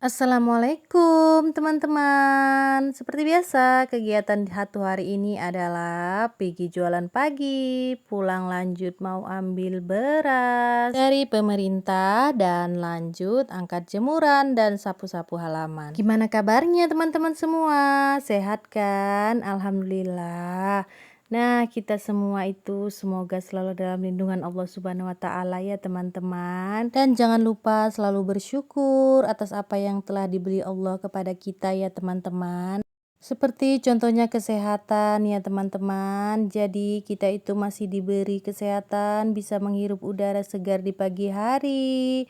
Assalamualaikum teman-teman. Seperti biasa, kegiatan satu hari ini adalah pergi jualan pagi, pulang lanjut mau ambil beras dari pemerintah dan lanjut angkat jemuran dan sapu-sapu halaman. Gimana kabarnya teman-teman semua? Sehat kan? Alhamdulillah. Nah, kita semua itu semoga selalu dalam lindungan Allah Subhanahu wa Ta'ala ya, teman-teman. Dan jangan lupa selalu bersyukur atas apa yang telah diberi Allah kepada kita ya, teman-teman. Seperti contohnya kesehatan ya, teman-teman. Jadi, kita itu masih diberi kesehatan, bisa menghirup udara segar di pagi hari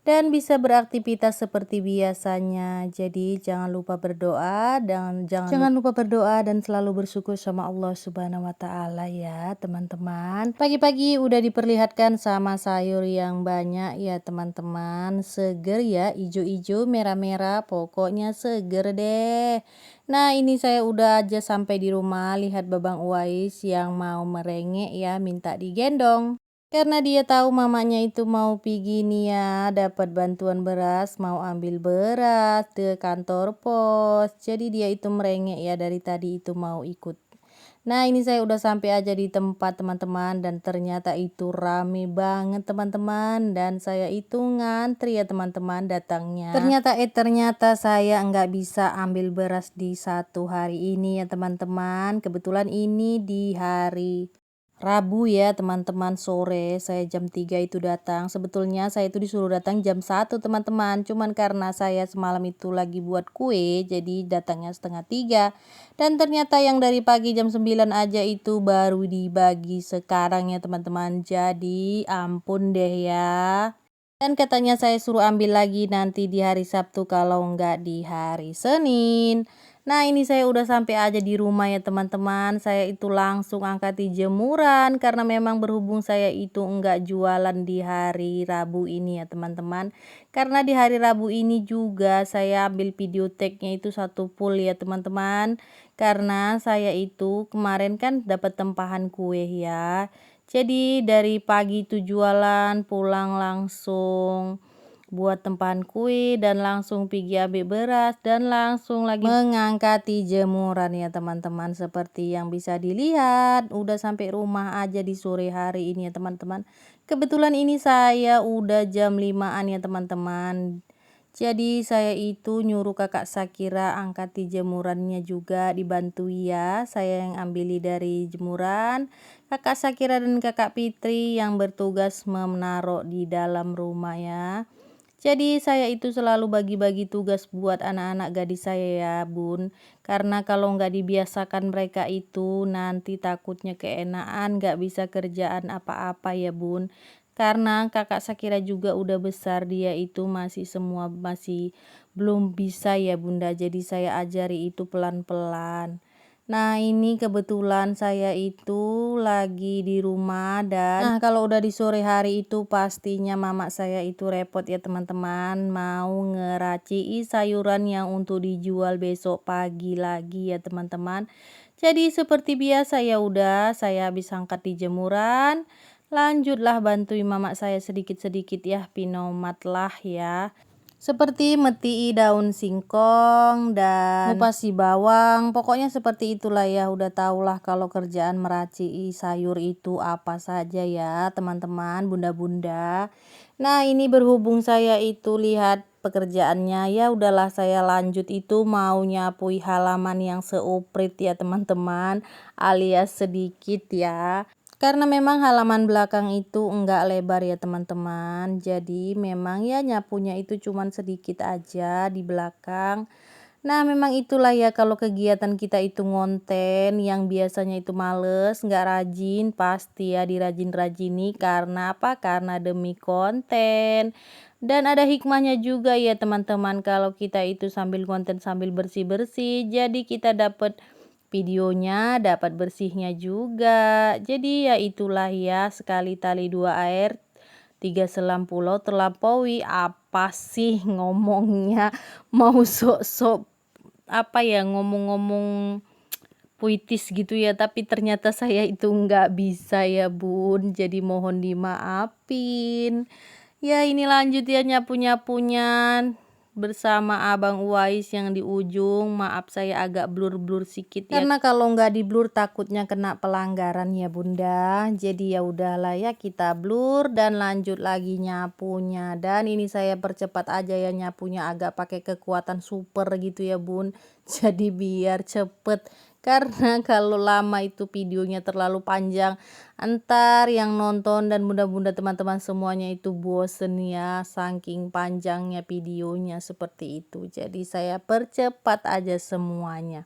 dan bisa beraktivitas seperti biasanya. Jadi jangan lupa berdoa dan jangan lupa berdoa dan selalu bersyukur sama Allah Subhanahu wa Ta'ala ya, teman-teman. Pagi-pagi udah diperlihatkan sama sayur yang banyak ya, teman-teman. Seger ya, ijo-ijo, merah-merah, pokoknya seger deh. Nah, ini saya udah aja sampai di rumah, lihat Babang Uwais yang mau merengek ya, minta digendong. Karena dia tahu mamanya itu mau pergi nih ya, dapat bantuan beras, mau ambil beras ke kantor pos. Jadi dia itu merengek ya, dari tadi itu mau ikut. Nah, ini saya udah sampai aja di tempat teman-teman dan ternyata itu rame banget teman-teman, dan saya itu ngantri ya teman-teman datangnya. Ternyata saya nggak bisa ambil beras di satu hari ini ya teman-teman. Kebetulan ini di hari Rabu ya teman-teman, sore saya jam 3 itu datang. Sebetulnya saya itu disuruh datang jam 1 teman-teman, cuman karena saya semalam itu lagi buat kue jadi datangnya setengah 3. Dan ternyata yang dari pagi jam 9 aja itu baru dibagi sekarang ya teman-teman. Jadi ampun deh ya. Dan katanya saya suruh ambil lagi nanti di hari Sabtu kalau enggak di hari Senin. Nah, ini saya udah sampai aja di rumah ya teman-teman. Saya itu langsung angkati jemuran karena memang berhubung saya itu enggak jualan di hari Rabu ini ya teman-teman. Karena di hari Rabu ini juga saya ambil video tagnya itu satu full ya teman-teman. Karena saya itu kemarin kan dapat tempahan kue ya. Jadi dari pagi itu jualan, pulang langsung buat tempahan kue dan langsung pergi ambil beras dan langsung lagi mengangkati jemuran ya teman-teman. Seperti yang bisa dilihat udah sampai rumah aja di sore hari ini ya teman-teman. Kebetulan ini saya udah jam 5-an ya teman-teman. Jadi saya itu nyuruh kakak Sakira angkati jemurannya juga, dibantu ya. Saya yang ambili dari jemuran, kakak Sakira dan kakak Fitri yang bertugas menaruh di dalam rumah ya. Jadi saya itu selalu bagi-bagi tugas buat anak-anak gadis saya ya bun. Karena kalau nggak dibiasakan mereka itu nanti takutnya keenaan nggak bisa kerjaan apa-apa ya bun. Karena kakak Sakira juga udah besar, dia itu masih belum bisa ya bunda. Jadi saya ajari itu pelan-pelan. Nah, ini kebetulan saya itu lagi di rumah dan kalau udah di sore hari itu pastinya mama saya itu repot ya teman-teman, mau ngeraci sayuran yang untuk dijual besok pagi lagi ya teman-teman. Jadi seperti biasa ya udah saya habis angkat di jemuran, lanjutlah bantuin mama saya sedikit-sedikit ya, pinomat lah ya. Seperti metii daun singkong dan ngupasi bawang, pokoknya seperti itulah ya. Udah tahulah kalau kerjaan meracii sayur itu apa saja ya teman-teman, bunda-bunda. Nah, ini berhubung saya itu lihat pekerjaannya ya udahlah saya lanjut itu mau nyapui halaman yang seuprit ya teman-teman, alias sedikit ya. Karena memang halaman belakang itu enggak lebar ya teman-teman. Jadi memang ya nyapunya itu cuman sedikit aja di belakang. Nah, memang itulah ya kalau kegiatan kita itu ngonten yang biasanya itu males, nggak rajin, pasti ya dirajin-rajini karena apa? Karena demi konten. Dan ada hikmahnya juga ya teman-teman kalau kita itu sambil konten sambil bersih-bersih, jadi kita dapat videonya, dapat bersihnya juga. Jadi ya itulah ya, sekali tali dua air, tiga selam pulau terlampaui. Apa sih ngomongnya? Mau sok-sok apa ya, ngomong-ngomong puitis gitu ya, tapi ternyata saya itu nggak bisa ya bun, jadi mohon dimaafin. Ya ini lanjut ya nyapu-nyapunya bersama Abang Uwais yang di ujung. Maaf saya agak blur-blur sedikit ya. Karena kalau nggak di blur takutnya kena pelanggaran ya Bunda. Jadi ya udahlah ya, kita blur dan lanjut lagi nyapunya. Dan ini saya percepat aja ya nyapunya, agak pakai kekuatan super gitu ya Bun. Jadi biar cepet. Karena kalau lama itu videonya terlalu panjang, antar yang nonton dan bunda-bunda teman-teman semuanya itu bosen ya, saking panjangnya videonya seperti itu. Jadi saya percepat aja semuanya.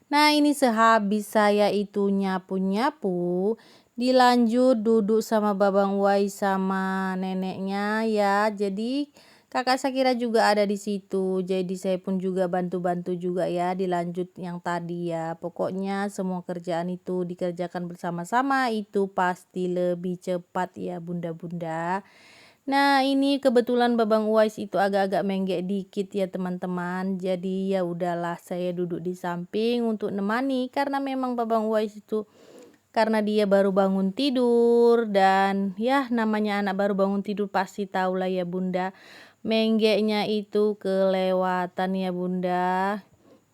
Nah ini sehabis saya itu nyapu-nyapu, dilanjut duduk sama Babang Wai sama neneknya ya. Jadi kakak Sakira juga ada di situ. Jadi saya pun juga bantu-bantu juga ya, dilanjut yang tadi ya. Pokoknya semua kerjaan itu dikerjakan bersama-sama itu pasti lebih cepat ya bunda-bunda. Nah ini kebetulan Babang Uwais itu agak-agak menggek dikit ya teman-teman. Jadi ya udahlah saya duduk di samping untuk nemani, karena memang Babang Uwais itu karena dia baru bangun tidur, dan ya namanya anak baru bangun tidur pasti tahu lah ya bunda, menggeknya itu kelewatan ya bunda.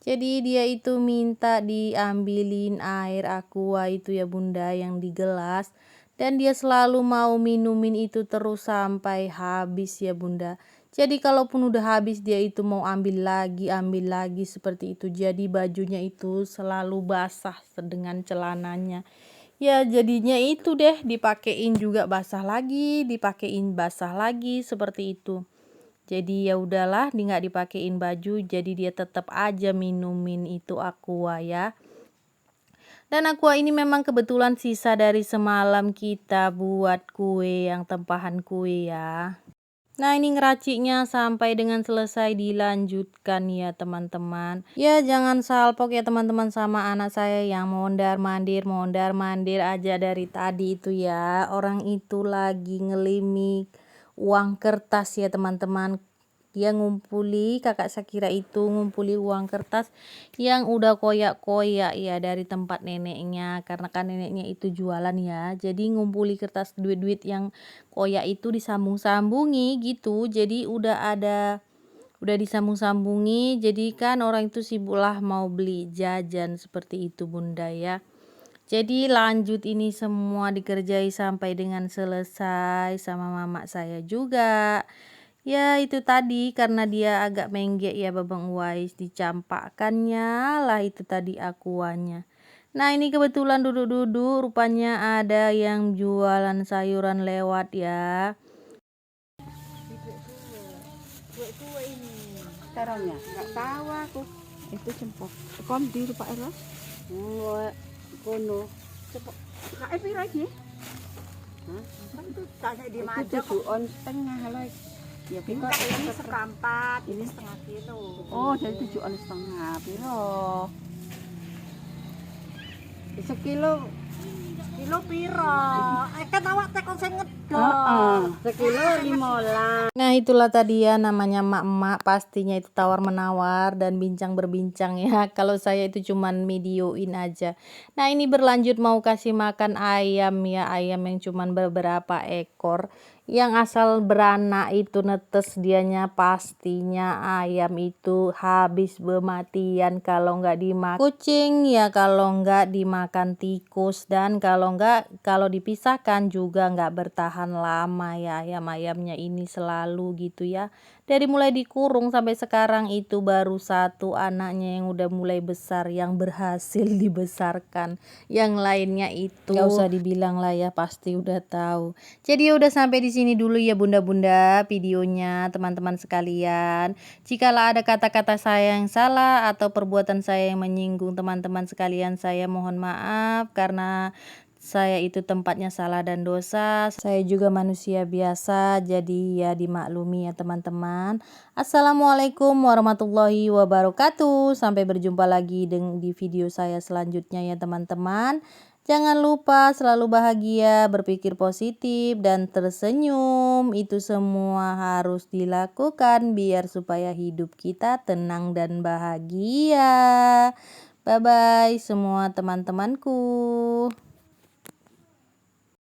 Jadi dia itu minta diambilin air aqua itu ya bunda yang di gelas, dan dia selalu mau minumin itu terus sampai habis ya bunda. Jadi kalaupun udah habis dia itu mau ambil lagi seperti itu. Jadi bajunya itu selalu basah dengan celananya. Ya jadinya itu deh, dipakein juga basah lagi, dipakein basah lagi seperti itu. Jadi ya udahlah, nggak dipakein baju, jadi dia tetap aja minumin itu aqua ya. Dan aqua ini memang kebetulan sisa dari semalam kita buat kue yang tempahan kue ya. Nah ini ngeraciknya sampai dengan selesai dilanjutkan ya teman-teman. Ya jangan salpok ya teman-teman sama anak saya yang mondar mandir aja dari tadi itu ya. Orang itu lagi ngelimik uang kertas ya teman-teman. Dia ngumpuli, kakak Sakira itu ngumpuli uang kertas yang udah koyak-koyak ya dari tempat neneknya, karena kan neneknya itu jualan ya. Jadi ngumpuli kertas duit-duit yang koyak itu disambung-sambungi gitu. Jadi udah disambung-sambungi, jadi kan orang itu sibuk lah mau beli jajan seperti itu bunda ya. Jadi lanjut ini semua dikerjai sampai dengan selesai sama mama saya juga. Ya itu tadi karena dia agak menggek ya Babang Uwais, dicampakkannya lah itu tadi aquanya. Nah ini kebetulan duduk-duduk rupanya ada yang jualan sayuran lewat ya. Tua ini caranya nggak tahu aku. Itu cempok kom di Pak Eros kono cepok nggak lagi. Itu tanya di mana itu 7 on setengah lagi ya pika ini seperempat ini setengah kilo. Oh jadi 7 on setengah piro sekilo piro kan awak tekon sing ngedol sekilo 15. Nah itulah tadi ya namanya emak-emak, pastinya itu tawar menawar dan bincang berbincang ya. Kalau saya itu cuman videoin aja. Nah ini berlanjut mau kasih makan ayam ya, ayam yang cuman beberapa ekor, yang asal beranak itu netes dianya. Pastinya ayam itu habis bematian kalau nggak dimakan kucing ya, kalau nggak dimakan tikus, dan kalau dipisahkan juga nggak bertahan lama ya. Ayam-ayamnya ini selalu gitu ya, dari mulai dikurung sampai sekarang itu baru satu anaknya yang udah mulai besar, yang berhasil dibesarkan. Yang lainnya itu nggak usah dibilang lah ya, pasti udah tahu. Jadi udah sampai di sini dulu ya bunda-bunda videonya teman-teman sekalian. Jikalau ada kata-kata saya yang salah atau perbuatan saya yang menyinggung teman-teman sekalian, saya mohon maaf, karena saya itu tempatnya salah dan dosa. Saya juga manusia biasa, jadi ya dimaklumi ya teman-teman. Assalamualaikum warahmatullahi wabarakatuh. Sampai berjumpa lagi di video saya selanjutnya ya teman-teman. Jangan lupa selalu bahagia, berpikir positif, dan tersenyum. Itu semua harus dilakukan biar supaya hidup kita tenang dan bahagia. Bye-bye semua teman-temanku.